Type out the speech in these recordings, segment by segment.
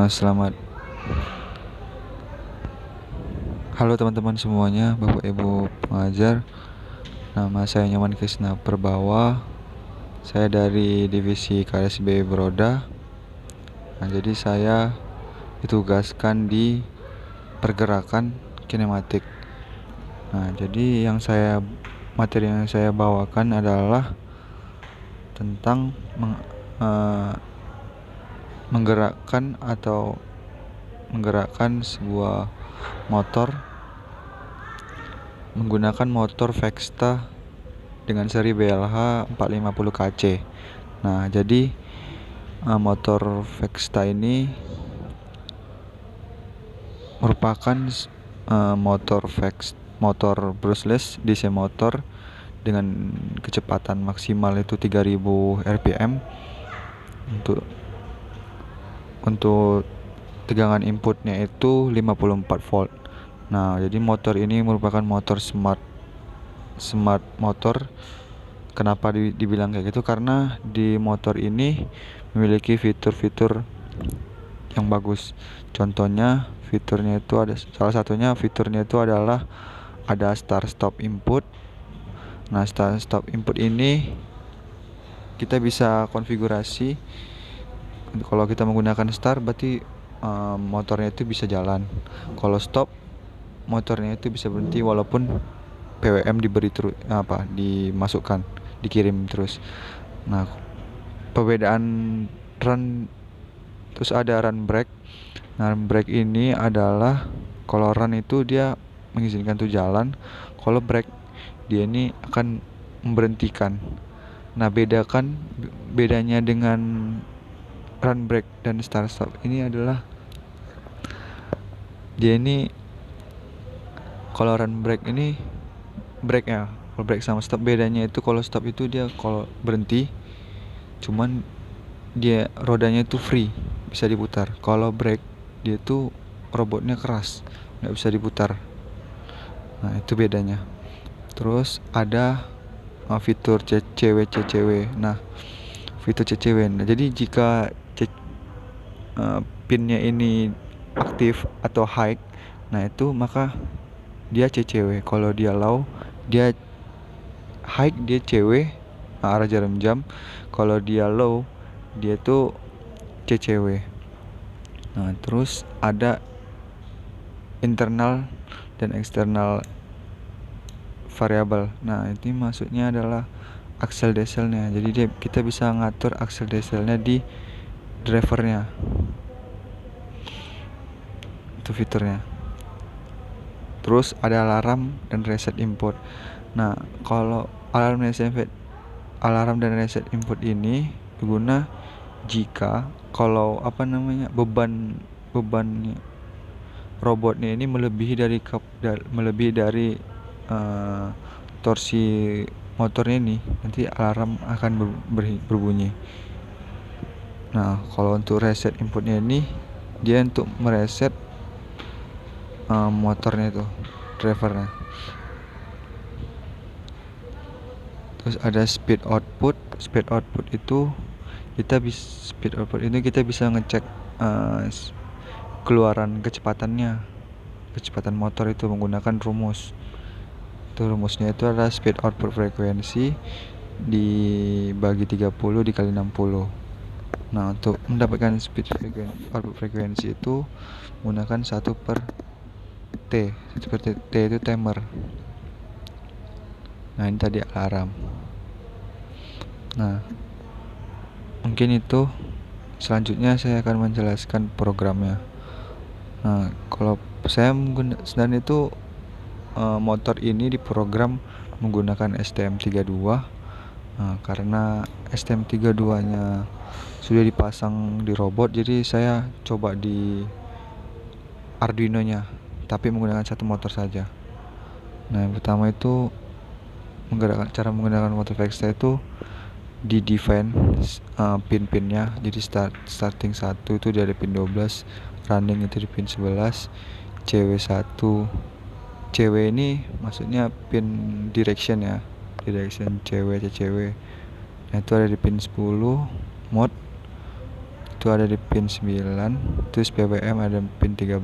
Selamat halo teman-teman semuanya, Bapak Ibu pengajar. Nama saya Nyoman Krisna Perbawa. Saya dari divisi KSB Broda. Nah, jadi saya ditugaskan di pergerakan kinematik. Nah, jadi materi yang saya bawakan adalah tentang menggerakkan sebuah motor menggunakan motor Vexta dengan seri BLH 450 KC. Nah, jadi motor Vexta ini merupakan motor brushless DC motor dengan kecepatan maksimal itu 3000 rpm. Untuk tegangan inputnya itu 54 volt. Nah, jadi motor ini merupakan motor smart motor. Kenapa dibilang kayak gitu? Karena di motor ini memiliki fitur-fitur yang bagus. Contohnya salah satunya fiturnya itu adalah ada start stop input. Nah, start stop input ini kita bisa konfigurasi. Kalau kita menggunakan start berarti motornya itu bisa jalan. Kalau stop, motornya itu bisa berhenti walaupun PWM dikirim terus. Nah, perbedaan run, terus ada run brake. Nah, run brake ini adalah kalau run itu dia mengizinkan tuh jalan, kalau brake dia ini akan memberhentikan. Nah, bedanya dengan run brake dan start stop ini adalah dia ini kalau run brake ini brake ya, kalau brake sama stop bedanya itu kalau stop itu dia kalau berhenti cuman dia rodanya itu free, bisa diputar. Kalau brake dia tuh robotnya keras, nggak bisa diputar. Nah, itu bedanya. Terus ada fitur CCW. Nah, fitur CCW. Nah, jadi jika pinnya ini aktif atau high, nah itu maka dia CCW. Kalau dia low, dia high dia CW, arah jarum jam. Kalau dia low, dia tuh CCW. Nah, terus ada internal dan eksternal variabel. Nah, ini maksudnya adalah aksel dieselnya. Jadi kita bisa ngatur aksel dieselnya di drivernya. Itu fiturnya. Terus ada alarm dan reset input. Nah, kalau alarm dan reset input ini berguna jika kalau beban robotnya ini melebihi dari torsi motornya ini, nanti alarm akan berbunyi. Nah, kalau untuk reset inputnya ini dia untuk mereset motornya itu, drivernya. Terus ada speed output itu kita bisa ngecek keluaran kecepatan motor itu menggunakan rumus. Rumusnya itu adalah speed output frekuensi dibagi 30 dikali 60. Nah, untuk mendapatkan output frekuensi itu menggunakan 1 per T. 1 per T itu timer. Nah, ini tadi alarm. Nah, mungkin itu. Selanjutnya saya akan menjelaskan programnya. Nah, kalau saya sebenarnya itu motor ini diprogram menggunakan STM32. Nah, karena STM32 nya sudah dipasang di robot, jadi saya coba di Arduino nya, tapi menggunakan satu motor saja. Nah, yang pertama itu cara menggunakan motor Vexta itu di define pin-pinnya. Jadi starting 1 itu dari pin 12, running itu di pin 11, CW1. CW ini maksudnya pin direction ya, direction CW. Nah, itu ada di pin 10, mode itu ada di pin 9, terus PWM ada pin 13.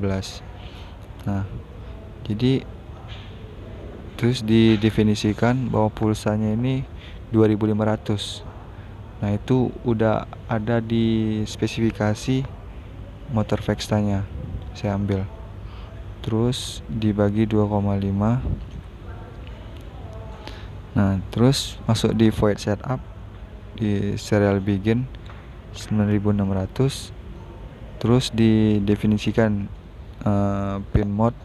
Nah, jadi terus didefinisikan bahwa pulsanya ini 2500. Nah, itu udah ada di spesifikasi motor Vexta-nya. Saya ambil. Terus dibagi 2,5. Nah, terus masuk di void setup di serial begin 9600. Terus didefinisikan pin mode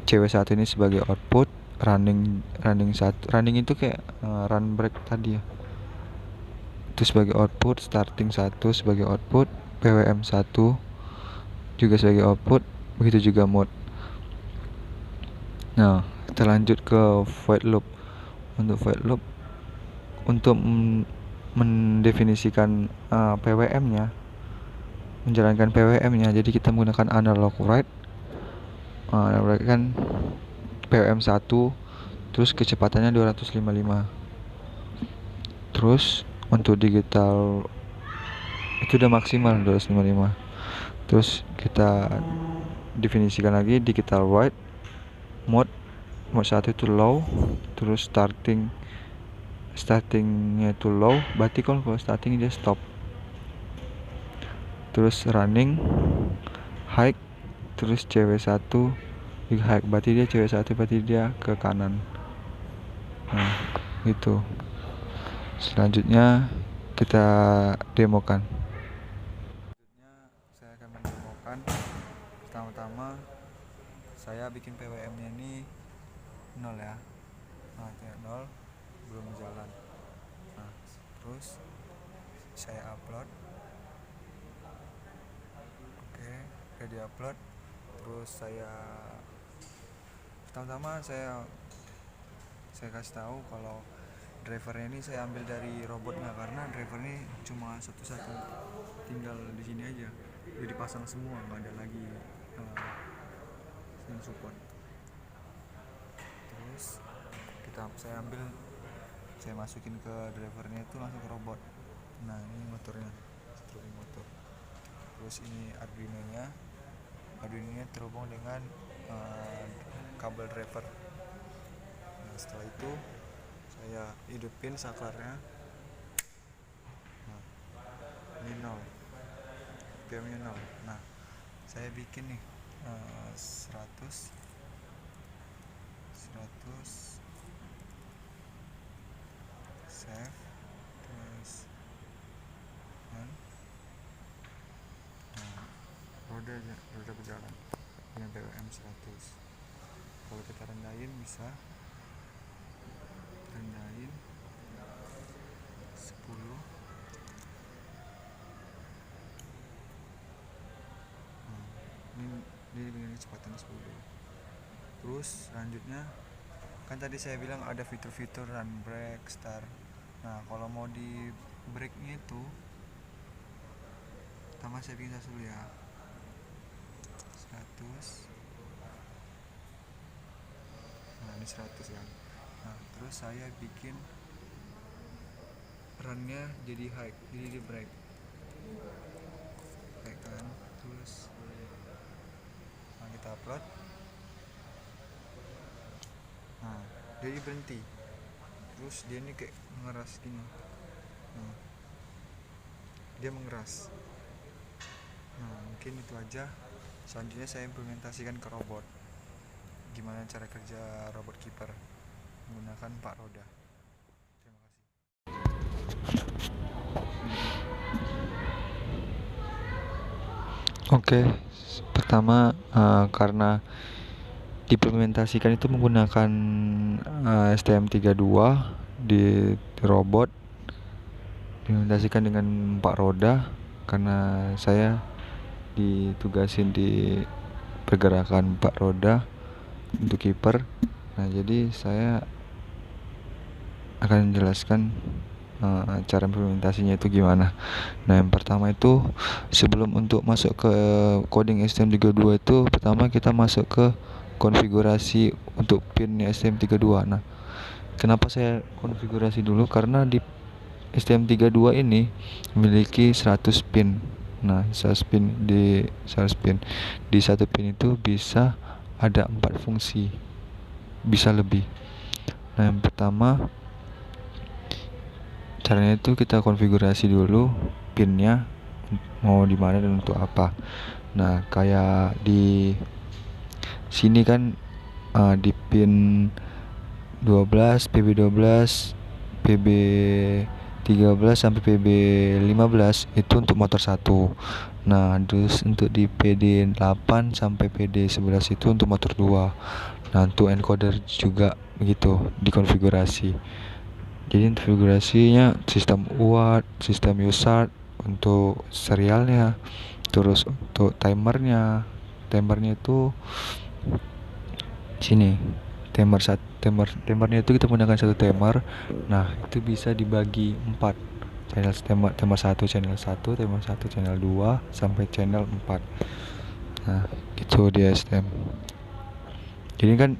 CW1 ini sebagai output, running itu kayak run break tadi ya. Itu sebagai output, starting 1 sebagai output, PWM 1 juga sebagai output, begitu juga mode. Nah, kita lanjut ke void loop. Untuk void loop, untuk mendefinisikan PWM-nya, menjalankan PWM-nya, jadi kita menggunakan analog write, kan PWM 1, terus kecepatannya 255. Terus untuk digital itu udah maksimal 255. Terus kita definisikan lagi digital write mode 1 itu low, terus startingnya itu low, berarti kalau starting dia stop. Terus running high, terus CW1 juga high, berarti dia CW1 berarti dia ke kanan. Nah, gitu. Selanjutnya kita demokan. Selanjutnya saya akan mendemokan. Pertama-tama saya bikin PWM-nya ini 0 ya. Nah, 0 belum jalan. Nah, terus saya upload. Oke, udah di-upload. Terus pertama-tama saya kasih tahu kalau drivernya ini saya ambil dari robotnya, karena driver ini cuma satu-satu, tinggal di sini aja, udah dipasang semua, nggak ada lagi yang support. Terus saya masukin ke drivernya itu langsung ke robot. Nah, ini motornya, struktur motor. Terus ini Arduino-nya terhubung dengan kabel driver. Nah, setelah itu saya hidupin saklarnya. Nah, ini 0, PM-nya 0. Nah, saya bikin nih 100 save, terus on. Nah, roda berjalan dengan PWM 100. Kalau kita rendahin, bisa rendahin 10. Nah, ini dengan kecepatan 10. Terus selanjutnya, kan tadi saya bilang ada fitur-fitur run break, start. Nah, kalau mau di breaknya itu, pertama saya bikin dulu ya, 100. Nah, ini 100 kan. Nah, terus saya bikin runnya jadi high, jadi di break kan. Terus kita upload. Nah, jadi berhenti. Terus dia ini kayak mengeras gini. Nah, dia mengeras. Nah, mungkin itu aja. Selanjutnya saya implementasikan ke robot. Gimana cara kerja robot keeper menggunakan 4 roda. Terima kasih. Oke, pertama karena diimplementasikan itu menggunakan STM32 di robot, diimplementasikan dengan 4 roda, karena saya ditugasin di pergerakan 4 roda untuk kiper. Nah, jadi saya akan menjelaskan cara implementasinya itu gimana. Nah, yang pertama itu sebelum untuk masuk ke coding STM32 itu, pertama kita masuk ke konfigurasi untuk pin STM32. Nah, kenapa saya konfigurasi dulu? Karena di STM32 ini memiliki 100 pin. Nah, di satu pin itu bisa ada 4 fungsi, bisa lebih. Nah, yang pertama caranya itu kita konfigurasi dulu pinnya mau di mana dan untuk apa. Nah, kayak di sini kan di pin 12, PB12, PB13 sampai PB15 itu untuk motor 1. Nah, terus untuk di PD8 sampai PD11 itu untuk motor 2. Nah, untuk encoder juga begitu dikonfigurasi. Jadi konfigurasinya sistem UART, sistem USART untuk serialnya. Terus untuk timernya itu sini. Timernya itu kita menggunakan satu timer. Nah, itu bisa dibagi 4 channel, timer 1 channel 1, timer 1 channel 2 sampai channel 4. Nah, itu di STM. Jadi kan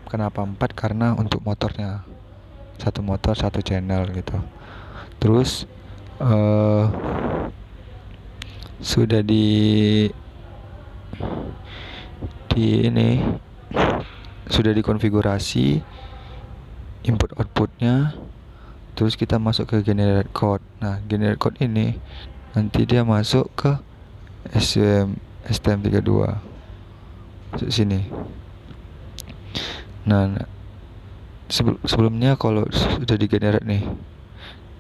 kenapa 4? Karena untuk motornya satu motor satu channel gitu. Terus sudah di ini sudah dikonfigurasi input outputnya, terus kita masuk ke generate code. Nah, generate code ini nanti dia masuk ke STM32 masuk sini. Nah, sebelumnya kalau sudah digenerate nih,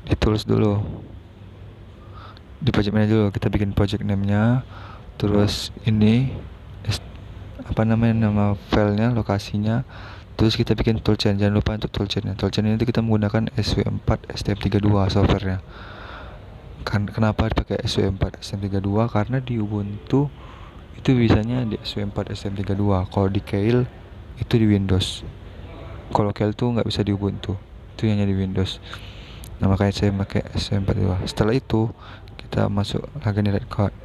ditulis dulu di project manager dulu, kita bikin project name-nya, terus ini nama filenya, lokasinya, terus kita bikin toolchain. Jangan lupa untuk toolchainnya. Toolchain ini kita menggunakan SV4 STM32 softwarenya. Kenapa pakai SV4 STM32? Karena di Ubuntu itu bisanya di SV4 STM32. Kalau di Keil itu di Windows. Kalau Keil tuh nggak bisa di Ubuntu, itu hanya di Windows. Nah, makanya saya pakai SV42. Setelah itu kita masuk lagi di red code.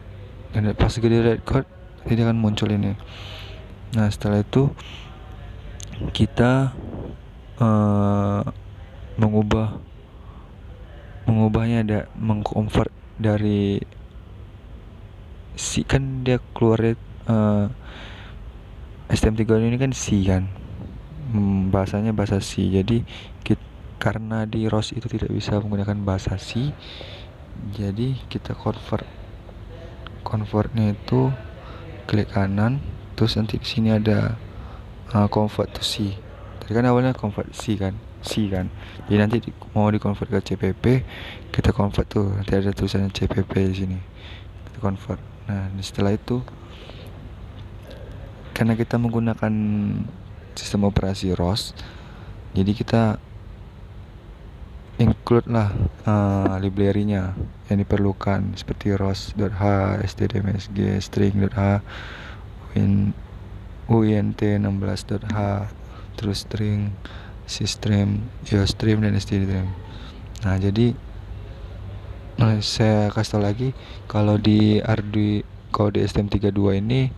Dan pas di red code nanti akan muncul ini. Nah, setelah itu kita mengubahnya, mengconvert dari C, kan dia keluar STM32 ini kan C kan, bahasanya bahasa C. Jadi karena di ROS itu tidak bisa menggunakan bahasa C, jadi kita convertnya itu klik kanan, terus nanti di sini ada convert to C. Tadi kan awalnya convert C kan. Jadi nanti mau di-convert ke CPP, kita convert tuh, nanti ada tulisannya CPP di sini. Kita convert. Nah, setelah itu karena kita menggunakan sistem operasi ROS, jadi kita include lah library-nya yang diperlukan seperti ROS.h, stdmsg, string.h, uint16.h, terus string, system, iostream, dan stdstream. Nah, jadi saya kasih tahu lagi kalau di STM32 ini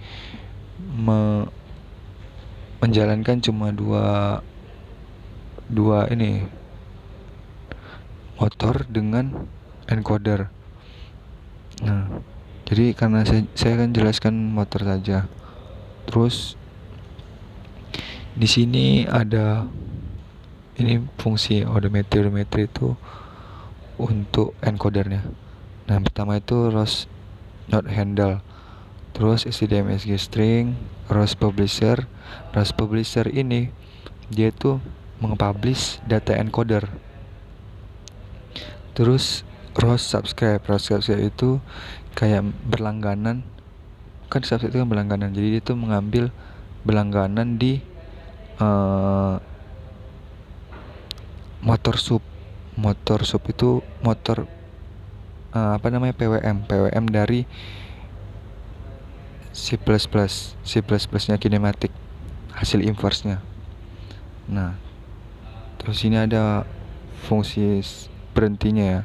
menjalankan cuma dua ini motor dengan encoder. Nah, jadi karena saya akan jelaskan motor saja. Terus di sini ada ini fungsi odometri itu untuk encodernya. Nah, pertama itu ROS not handle, terus stdmsg string, ROS publisher. ROS publisher ini dia tuh meng-publish data encoder. Terus ROS subscribe itu kayak berlangganan, kan subscribe itu kan berlangganan, jadi dia tuh mengambil berlangganan di motor sub itu motor PWM dari C++ nya kinematik, hasil inverse-nya. Nah, terus ini ada fungsi berhentinya ya.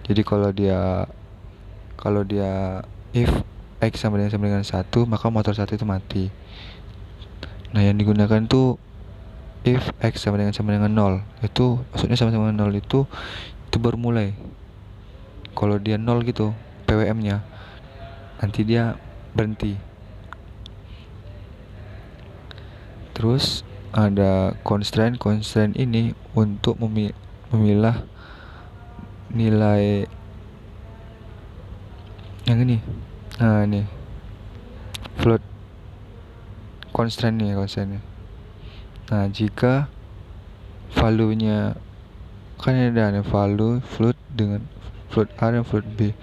Jadi kalau dia if x sama dengan 1, maka motor 1 itu mati. Nah, yang digunakan tuh if x sama dengan 0, itu maksudnya sama dengan 0 itu baru mulai. Kalau dia 0 gitu PWM-nya, nanti dia berhenti. Terus ada constraint ini untuk memilah nilai yang ini. Nah ini float constraint nih. Nah jika value-nya kan ada nih value float dengan float A dan float B.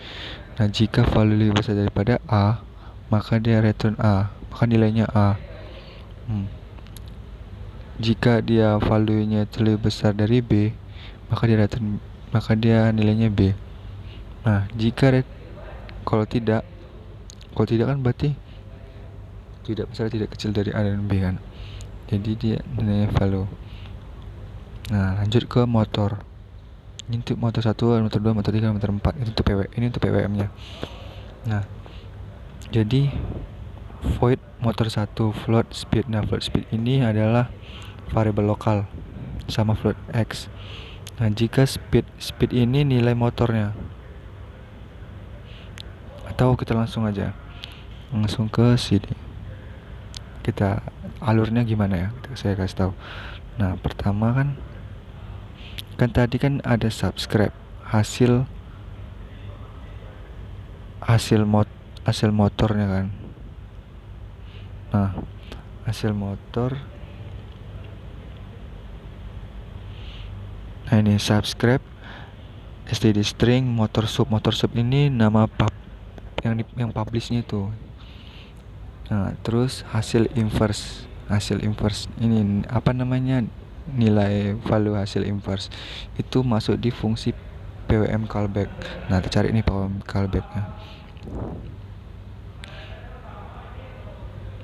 Nah jika value lebih besar daripada A, maka dia return A, maka nilainya A. Jika dia value-nya lebih besar dari B, maka dia nilainya B. Nah jika kalau tidak kan berarti tidak besar tidak kecil dari A dan B kan, jadi dia nilainya value. Nah lanjut ke motor. Ini untuk motor 1, motor 2, motor 3, motor 4. Ini untuk PWM nya. Nah jadi void motor 1 float speed. Nah float speed ini adalah variabel lokal sama float X. Nah jika speed ini nilai motornya, atau kita langsung ke sini, kita alurnya gimana ya, saya kasih tahu. Nah pertama kan tadi kan ada subscribe hasil motornya kan. Nah hasil motor, nah ini subscribe std string motor sub ini nama yang publishnya itu. Nah terus hasil inverse ini apa namanya, nilai value hasil inverse itu masuk di fungsi PWM callback. Nah kita cari nih PWM callbacknya.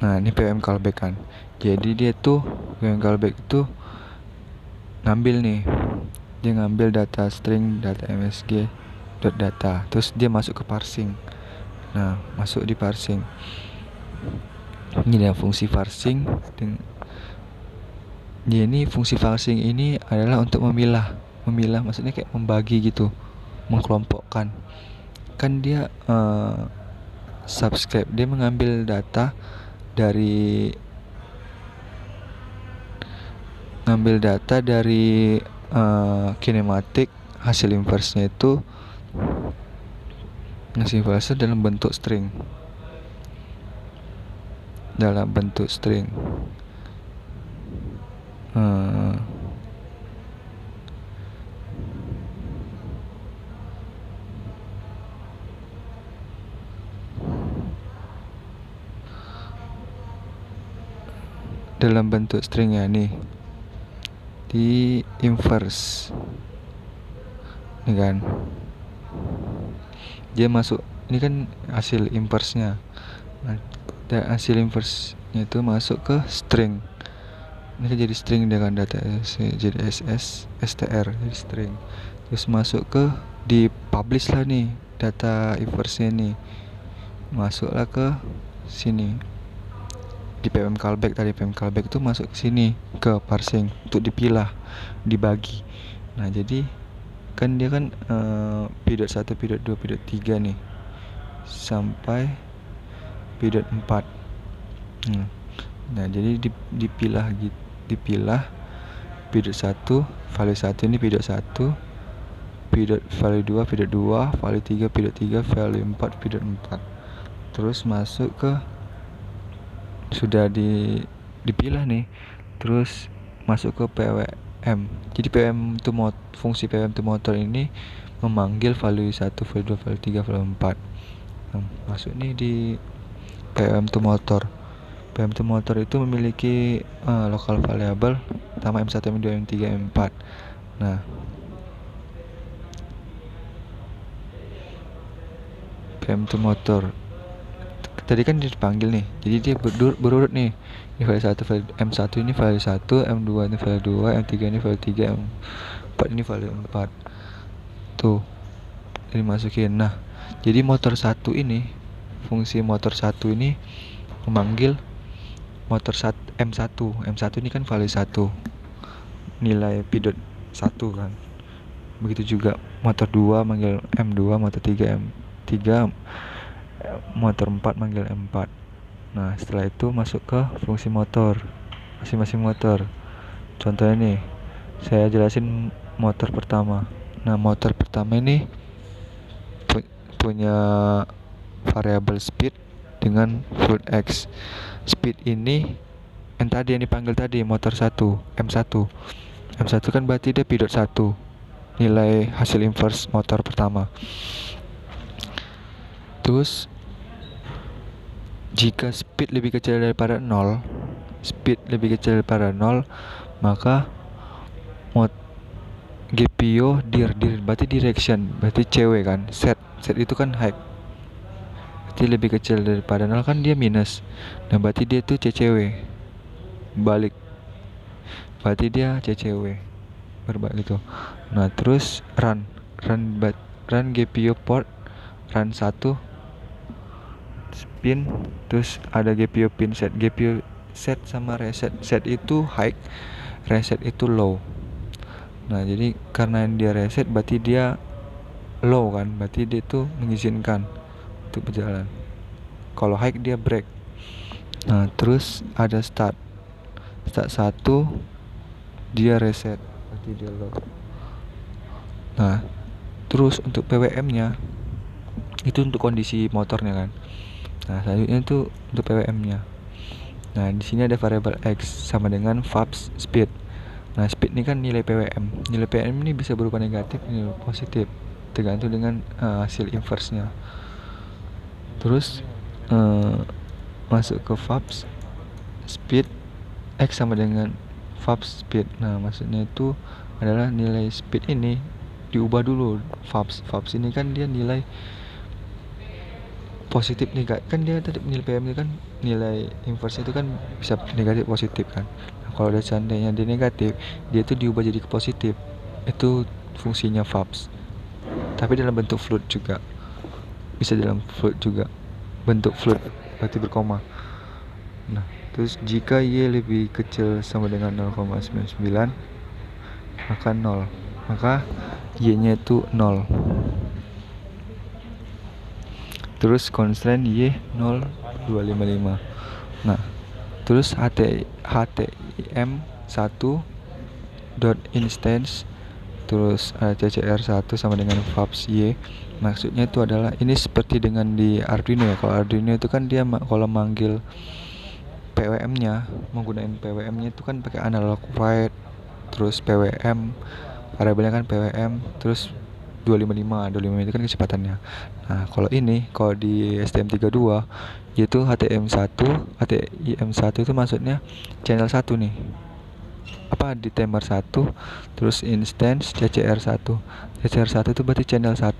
Nah ini PWM callback kan, jadi dia tuh PWM callback itu dia ngambil data string data msg data, terus dia masuk ke parsing. Nah masuk di parsing ini ada fungsi parsing. Ini fungsi parsing ini adalah untuk memilah maksudnya kayak membagi gitu, mengkelompokkan. Kan dia subscribe, dia mengambil data dari kinematik hasil inverse-nya itu dalam bentuk string. Dalam bentuk string ya nih, di inverse ini kan, dia masuk ini kan hasil inverse-nya. Nah, hasil inverse-nya itu masuk ke string. Ini kan jadi string dengan data jadi str jadi string. Terus masuk ke di publish lah nih data inverse-nya nih, masuklah ke sini di PWM callback. Tadi PWM callback itu masuk ke sini ke parsing untuk dipilah, dibagi. Nah jadi kan dia kan period 1, period 2, period 3 nih sampai period 4. Nah jadi dipilah period 1 value 1 ini period 1, period value 2 period 2, value 3 period 3, value 4 period 4. Terus masuk ke sudah dipilah nih, terus masuk ke PWM. Jadi fungsi PWM to motor ini memanggil value 1, value 2, value 3, value 4. Nah, masuk nih di PWM to motor. PWM to motor itu memiliki local variable pertama M1, M2, M3, M4. Nah PWM to motor tadi kan dipanggil nih, jadi dia berurut nih. Ini value 1, value M1 ini value 1, M2 ini value 2, M3 ini value 3, M4 ini value 4. Tuh ini masukin. Nah jadi motor 1 ini, fungsi motor 1 ini memanggil motor M1 ini kan value 1, nilai period 1 kan. Begitu juga motor 2 manggil M2, motor 3 M3, motor 4 manggil M4. Nah setelah itu masuk ke fungsi motor masing-masing motor. Contohnya nih, saya jelasin motor pertama. Nah motor pertama ini punya variable speed dengan float X. Speed ini yang tadi yang dipanggil tadi motor 1 M1. M1 kan berarti dia pidot 1, nilai hasil inverse motor pertama. Terus jika speed lebih kecil daripada 0, maka GPIO dir berarti direction, berarti cewek kan. Set itu kan height, berarti lebih kecil daripada 0 kan dia minus. Nah berarti dia tuh CCW balik, berarti dia CCW berbalik itu. Nah terus run GPIO port, run 1 spin, terus ada GPIO pin set. GPIO set sama reset. Set itu high, reset itu low. Nah jadi karena dia reset berarti dia low kan, berarti dia tuh mengizinkan untuk berjalan. Kalau high dia break. Nah terus ada start 1 dia reset, berarti dia low. Nah terus untuk PWM nya itu untuk kondisi motornya kan. Nah selanjutnya itu untuk PWM nya. Nah di sini ada variable X sama dengan VAPS speed. Nah speed ini kan nilai PWM. Nilai PWM ini bisa berupa negatif, nilai positif, tergantung dengan hasil inverse nya. Terus masuk ke VAPS speed, X sama dengan VAPS speed. Nah maksudnya itu adalah nilai speed ini diubah dulu. VAPS ini kan dia nilai positif negatif kan, dia tadi nilai PM itu kan nilai inverse itu kan bisa negatif positif kan. Nah, kalau udah seandainya dia negatif, dia itu diubah jadi ke positif. Itu fungsinya VAPS. Tapi dalam bentuk float juga. Bisa dalam float juga. Bentuk float berarti berkoma. Nah, terus jika Y lebih kecil sama dengan 0,99 maka 0. Maka Y-nya itu 0. Terus constraint Y 0,255. Nah terus HTIM 1 dot instance, terus CCR1 sama dengan VAPS Y. Maksudnya itu adalah ini seperti dengan di Arduino ya. Kalau Arduino itu kan dia kalau manggil PWM nya, menggunakan PWM nya itu kan pakai analog write, terus PWM variabelnya kan PWM, terus 255 itu kan kecepatannya. Nah kalau di STM32 yaitu HTIM1 itu maksudnya channel 1 nih, apa di timer 1, terus instance CCR1 itu berarti channel 1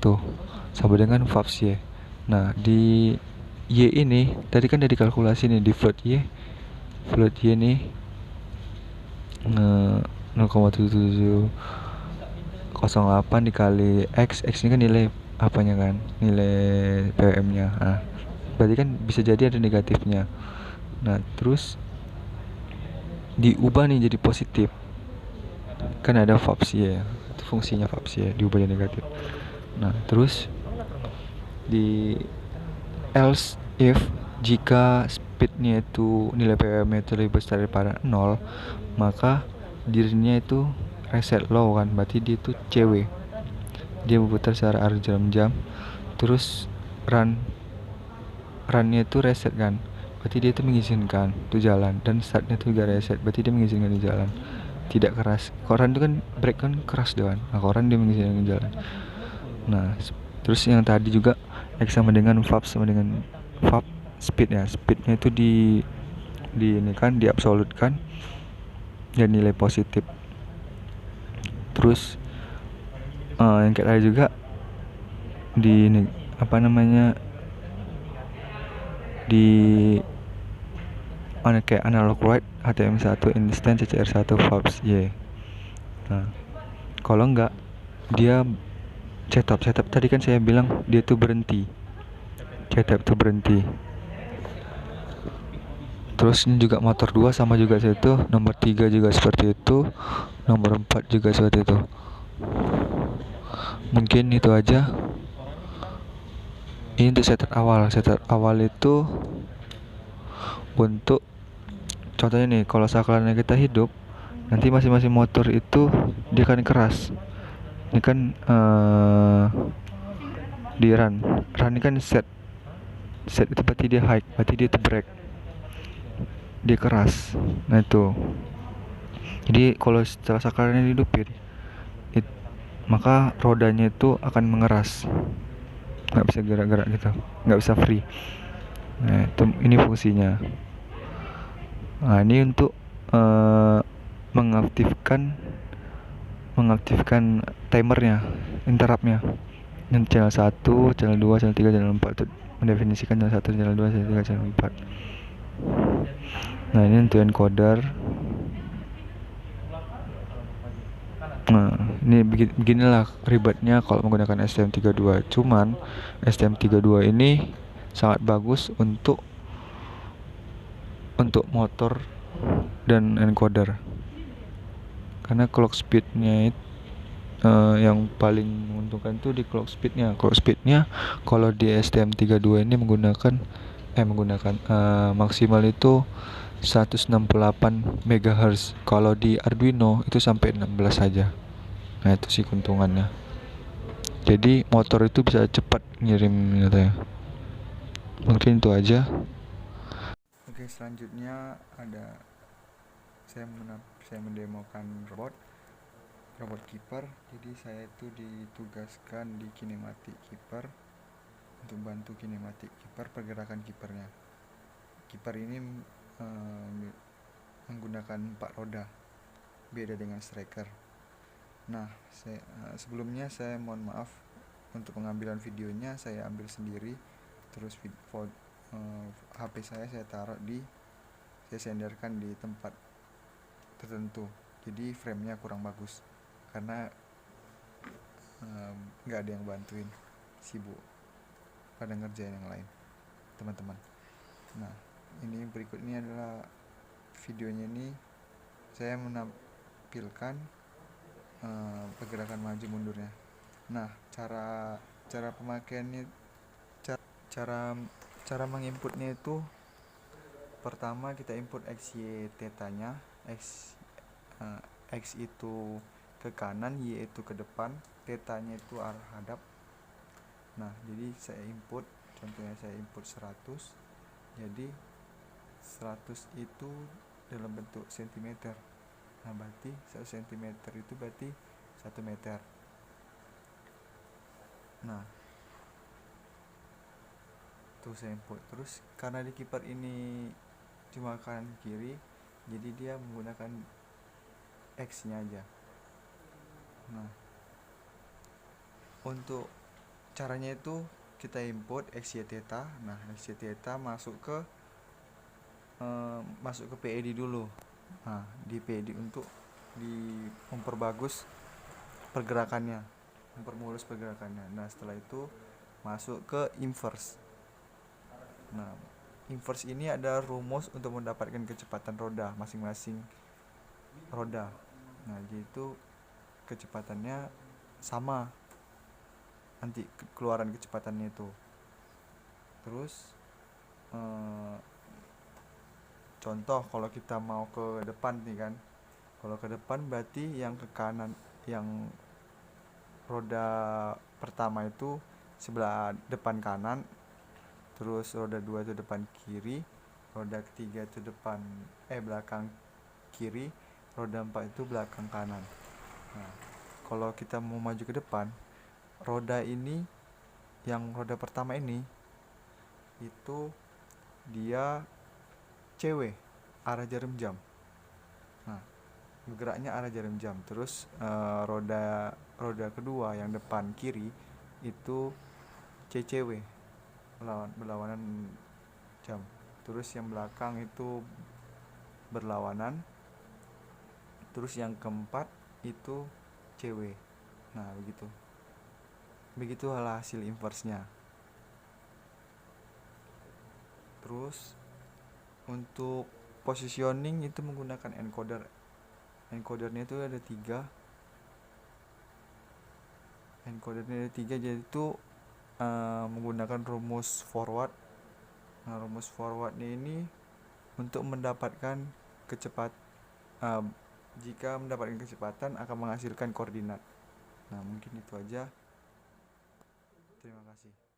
sama dengan VAPS Y. Nah di Y ini tadi kan udah dikalkulasi nih, di float Y nih 0,7708 dikali X ini kan nilai apanya kan, nilai PWM nya. Nah berarti kan bisa jadi ada negatifnya. Nah terus diubah nih jadi positif, kan ada VAPS Y ya, itu fungsinya VAPS Y diubah jadi negatif. Nah terus di else if jika speednya itu nilai PWM itu lebih besar daripada 0, maka dirinya itu reset low kan, berarti dia itu CW, dia berputar secara arus jam. Terus runnya itu reset kan, berarti dia itu mengizinkan itu jalan, dan startnya itu juga reset, berarti dia mengizinkan itu jalan, tidak keras. Kalau run itu kan brake kan keras doang, nah kalau run dia mengizinkan jalan. Nah terus yang tadi juga X sama dengan VAPS sama dengan VAP speed ya, speednya itu di ini kan diabsolutkan dan nilai positif. Terus yang kayak tadi juga di ini apa namanya, di kayak analog write HTM1 instance CCR1 VAPS Y. Nah kalau enggak dia setup tadi kan saya bilang dia tuh berhenti, setup tuh berhenti. Terus ini juga motor 2 sama juga seperti itu, nomor 3 juga seperti itu, nomor 4 juga seperti itu. Mungkin itu aja. Ini untuk setter awal itu untuk contohnya nih, kalau saklarnya kita hidup, nanti masing-masing motor itu dia akan keras. Ini kan di run ini kan set itu berarti dia high, berarti dia itu break, dia keras. Nah itu, jadi kalau setelah saklarnya dihidupin maka rodanya itu akan mengeras, nggak bisa gerak-gerak gitu, nggak bisa free. Nah itu, ini fungsinya. Nah ini untuk uh, mengaktifkan timernya, interruptnya. Yang channel 1, channel 2, channel 3, channel 4 itu mendefinisikan channel 1, channel 2, channel 3, channel 4. Nah ini untuk encoder. Nah ini beginilah ribetnya kalau menggunakan STM32. Cuman STM32 ini sangat bagus untuk motor dan encoder, karena clock speednya itu yang paling menguntungkan tuh di clock speednya. Kalau di STM32 ini menggunakan maksimal itu 168 MHz. Kalau di Arduino itu sampai 16 saja. Nah itu sih keuntungannya. Jadi motor itu bisa cepat ngirim katanya. Mungkin itu aja. Oke, selanjutnya ada saya mendemokan robot keeper. Jadi saya itu ditugaskan di kinematik keeper untuk bantu kinematik keeper, pergerakan keepernya. Keeper ini menggunakan 4 roda, beda dengan striker. Nah, sebelumnya saya mohon maaf untuk pengambilan videonya saya ambil sendiri, terus HP saya saya senderkan di tempat tertentu, jadi framenya kurang bagus karena nggak ada yang bantuin, sibuk pada ngerjain yang lain teman-teman. Nah ini berikutnya adalah videonya. Ini saya menampilkan pergerakan maju mundurnya. Nah cara pemakaiannya, cara menginputnya itu, pertama kita input x, y, tetanya. X itu ke kanan, Y itu ke depan, tetanya itu arah hadap. Nah jadi saya input, contohnya saya input 100, jadi 100 itu dalam bentuk cm. Nah berarti 1 cm itu berarti 1 meter. Nah tuh saya input. Terus karena di keeper ini cuma kanan kiri, jadi dia menggunakan X nya aja. Nah untuk caranya itu kita input x, y, theta. Nah x, y, theta masuk ke PED dulu. Nah di PED untuk memperbagus pergerakannya, mempermulus pergerakannya. Nah setelah itu masuk ke inverse. Nah inverse ini ada rumus untuk mendapatkan kecepatan roda masing-masing roda. Nah jadi kecepatannya sama, nanti keluaran kecepatannya itu. Terus contoh kalau kita mau ke depan nih kan, kalau ke depan berarti yang ke kanan, yang roda pertama itu sebelah depan kanan, terus roda 2 itu depan kiri, roda ketiga itu belakang kiri, roda 4 itu belakang kanan. Nah kalau kita mau maju ke depan, roda ini, yang roda pertama ini itu dia CW, arah jarum jam. Nah geraknya arah jarum jam. Terus roda kedua yang depan kiri itu CCW, berlawanan jam. Terus yang belakang itu berlawanan. Terus yang keempat itu CW. Nah begitu hasil inverse-nya. Terus untuk positioning itu menggunakan encoder. Encodernya itu ada 3. Encodernya ada 3, jadi itu menggunakan rumus forward. Nah, rumus forward ini untuk mendapatkan uh, jika mendapatkan kecepatan akan menghasilkan koordinat. Nah, mungkin itu aja. Terima kasih.